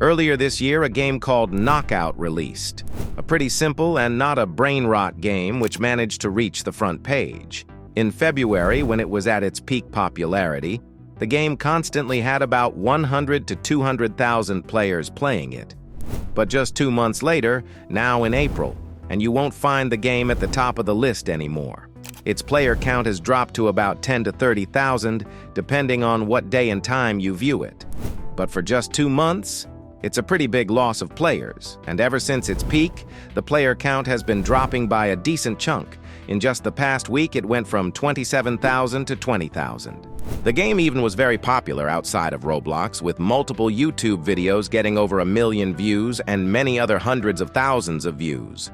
Earlier this year, a game called Knockout released. A pretty simple and not a brain rot game which managed to reach the front page. In February, when it was at its peak popularity, the game constantly had about 100 to 200,000 players playing it. But just 2 months later, now in April, and you won't find the game at the top of the list anymore. Its player count has dropped to about 10 to 30,000, depending on what day and time you view it. But for just 2 months, it's a pretty big loss of players, and ever since its peak, the player count has been dropping by a decent chunk. In just the past week, it went from 27,000 to 20,000. The game even was very popular outside of Roblox, with multiple YouTube videos getting over 1 million views and many other hundreds of thousands of views.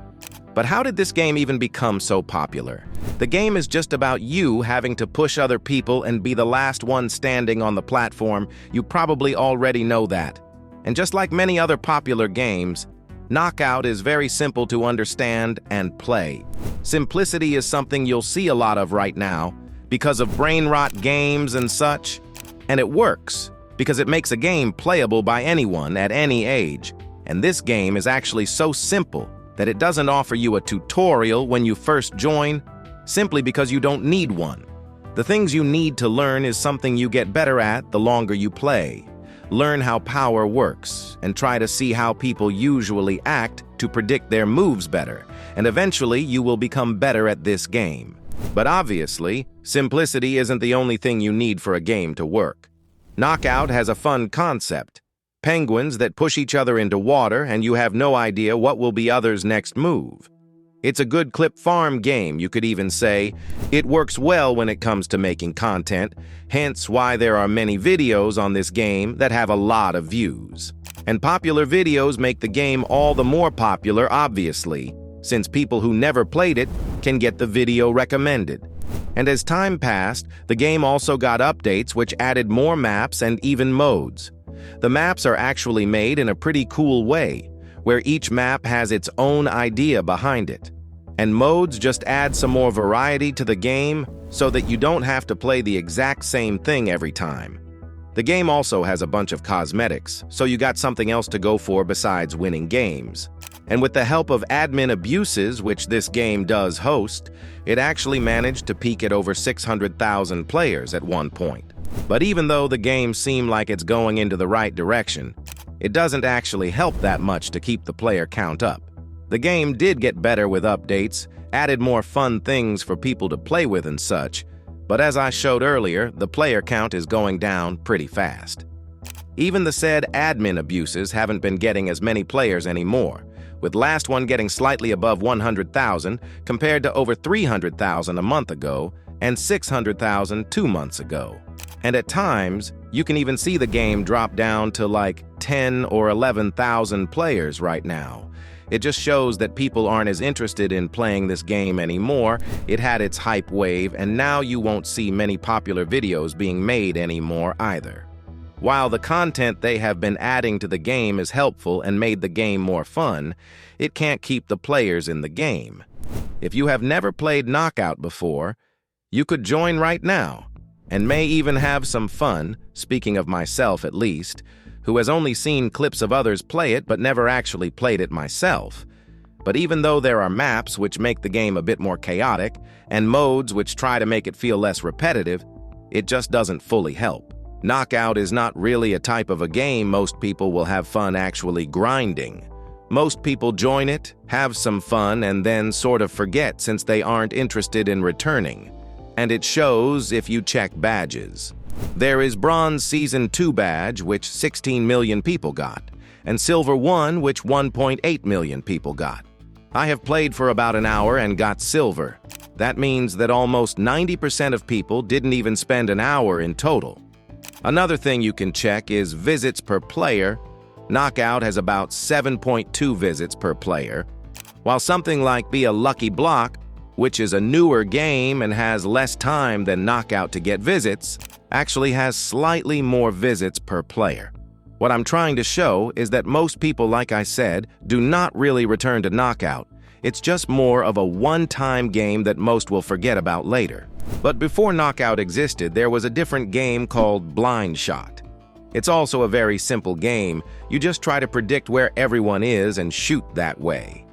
But how did this game even become so popular? The game is just about you having to push other people and be the last one standing on the platform. You probably already know that. And just like many other popular games, Knockout is very simple to understand and play. Simplicity is something you'll see a lot of right now because of brain rot games and such. And it works because it makes a game playable by anyone at any age. And this game is actually so simple that it doesn't offer you a tutorial when you first join, simply because you don't need one. The things you need to learn is something you get better at the longer you play. Learn how power works, and try to see how people usually act to predict their moves better, and eventually you will become better at this game. But obviously, simplicity isn't the only thing you need for a game to work. Knockout has a fun concept. Penguins that push each other into water, and you have no idea what will be others' next move. It's a good clip farm game, you could even say. It works well when it comes to making content, hence why there are many videos on this game that have a lot of views. And popular videos make the game all the more popular, obviously, since people who never played it can get the video recommended. And as time passed, the game also got updates which added more maps and even modes. The maps are actually made in a pretty cool way, where each map has its own idea behind it. And modes just add some more variety to the game so that you don't have to play the exact same thing every time. The game also has a bunch of cosmetics, so you got something else to go for besides winning games. And with the help of admin abuses, which this game does host, it actually managed to peak at over 600,000 players at one point. But even though the game seemed like it's going into the right direction, it doesn't actually help that much to keep the player count up. The game did get better with updates, added more fun things for people to play with and such, but as I showed earlier, the player count is going down pretty fast. Even the said admin abuses haven't been getting as many players anymore, with last one getting slightly above 100,000 compared to over 300,000 a month ago and 600,000 2 months ago. And at times, you can even see the game drop down to like 10 or 11,000 players right now. It just shows that people aren't as interested in playing this game anymore. It had its hype wave, and now you won't see many popular videos being made anymore either. While the content they have been adding to the game is helpful and made the game more fun, it can't keep the players in the game. If you have never played Knockout before, you could join right now, and may even have some fun, speaking of myself at least, who has only seen clips of others play it but never actually played it myself. But even though there are maps which make the game a bit more chaotic, and modes which try to make it feel less repetitive, it just doesn't fully help. Knockout is not really a type of a game most people will have fun actually grinding. Most people join it, have some fun, and then sort of forget since they aren't interested in returning. And it shows if you check badges. There is Bronze Season 2 badge, which 16 million people got, and Silver 1, which 1.8 million people got. I have played for about an hour and got Silver. That means that almost 90% of people didn't even spend an hour in total. Another thing you can check is visits per player. Knockout has about 7.2 visits per player, while something like Be a Lucky Block, which is a newer game and has less time than Knockout to get visits, actually has slightly more visits per player. What I'm trying to show is that most people, like I said, do not really return to Knockout. It's just more of a one-time game that most will forget about later. But before Knockout existed, there was a different game called Blind Shot. It's also a very simple game. You just try to predict where everyone is and shoot that way.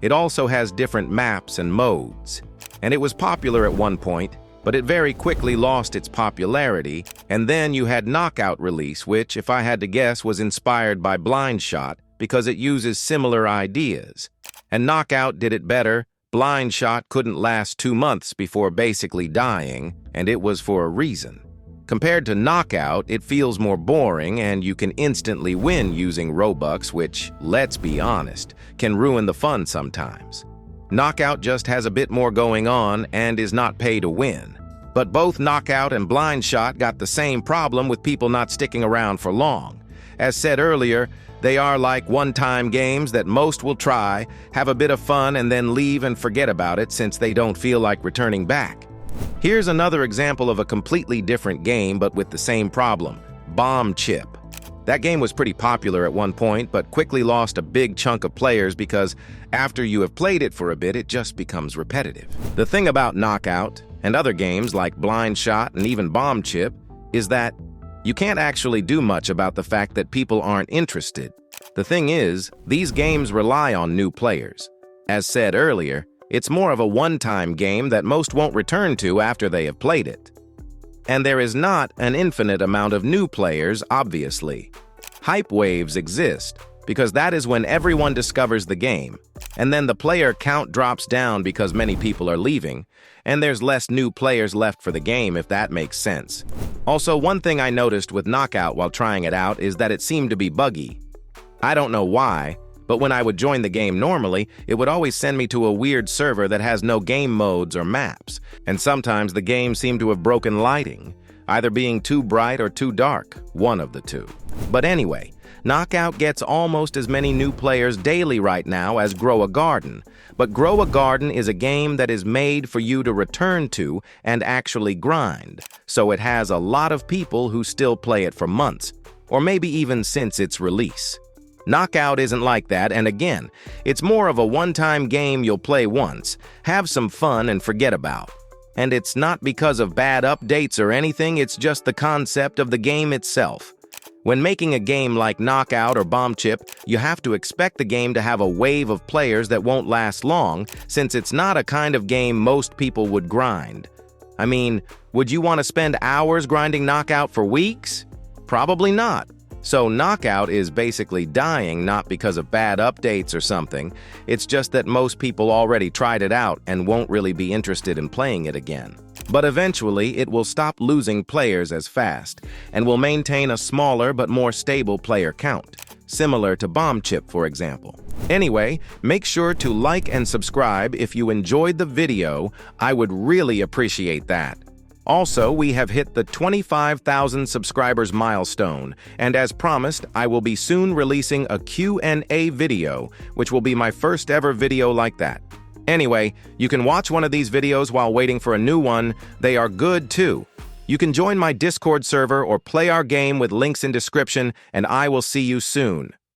It also has different maps and modes, and it was popular at one point, but it very quickly lost its popularity, and then you had Knockout Release, which, if I had to guess, was inspired by Blind Shot because it uses similar ideas. And Knockout did it better. Blind Shot couldn't last 2 months before basically dying, and it was for a reason. Compared to Knockout, it feels more boring, and you can instantly win using Robux, which, let's be honest, can ruin the fun sometimes. Knockout just has a bit more going on and is not pay to win. But both Knockout and Blind Shot got the same problem with people not sticking around for long. As said earlier, they are like one-time games that most will try, have a bit of fun, and then leave and forget about it since they don't feel like returning back. Here's another example of a completely different game but with the same problem, Bomb Chip. That game was pretty popular at one point but quickly lost a big chunk of players because after you have played it for a bit, it just becomes repetitive. The thing about Knockout and other games like Blind Shot and even Bomb Chip is that you can't actually do much about the fact that people aren't interested. The thing is, these games rely on new players. As said earlier, it's more of a one-time game that most won't return to after they have played it. And there is not an infinite amount of new players, obviously. Hype waves exist, because that is when everyone discovers the game, and then the player count drops down because many people are leaving, and there's less new players left for the game, if that makes sense. Also, one thing I noticed with Knockout while trying it out is that it seemed to be buggy. I don't know why, but when I would join the game normally, it would always send me to a weird server that has no game modes or maps, and sometimes the game seemed to have broken lighting, either being too bright or too dark, one of the two. But anyway, Knockout gets almost as many new players daily right now as Grow a Garden, but Grow a Garden is a game that is made for you to return to and actually grind, so it has a lot of people who still play it for months, or maybe even since its release. Knockout isn't like that, and again, it's more of a one-time game you'll play once, have some fun, and forget about. And it's not because of bad updates or anything, it's just the concept of the game itself. When making a game like Knockout or Bomb Chip, you have to expect the game to have a wave of players that won't last long, since it's not a kind of game most people would grind. I mean, would you want to spend hours grinding Knockout for weeks? Probably not. So Knockout is basically dying not because of bad updates or something, it's just that most people already tried it out and won't really be interested in playing it again. But eventually, it will stop losing players as fast, and will maintain a smaller but more stable player count, similar to Bomb Chip, for example. Anyway, make sure to like and subscribe if you enjoyed the video. I would really appreciate that. Also, we have hit the 25,000 subscribers milestone, and as promised, I will be soon releasing a Q&A video, which will be my first ever video like that. Anyway, you can watch one of these videos while waiting for a new one. They are good too. You can join my Discord server or play our game with links in description, and I will see you soon.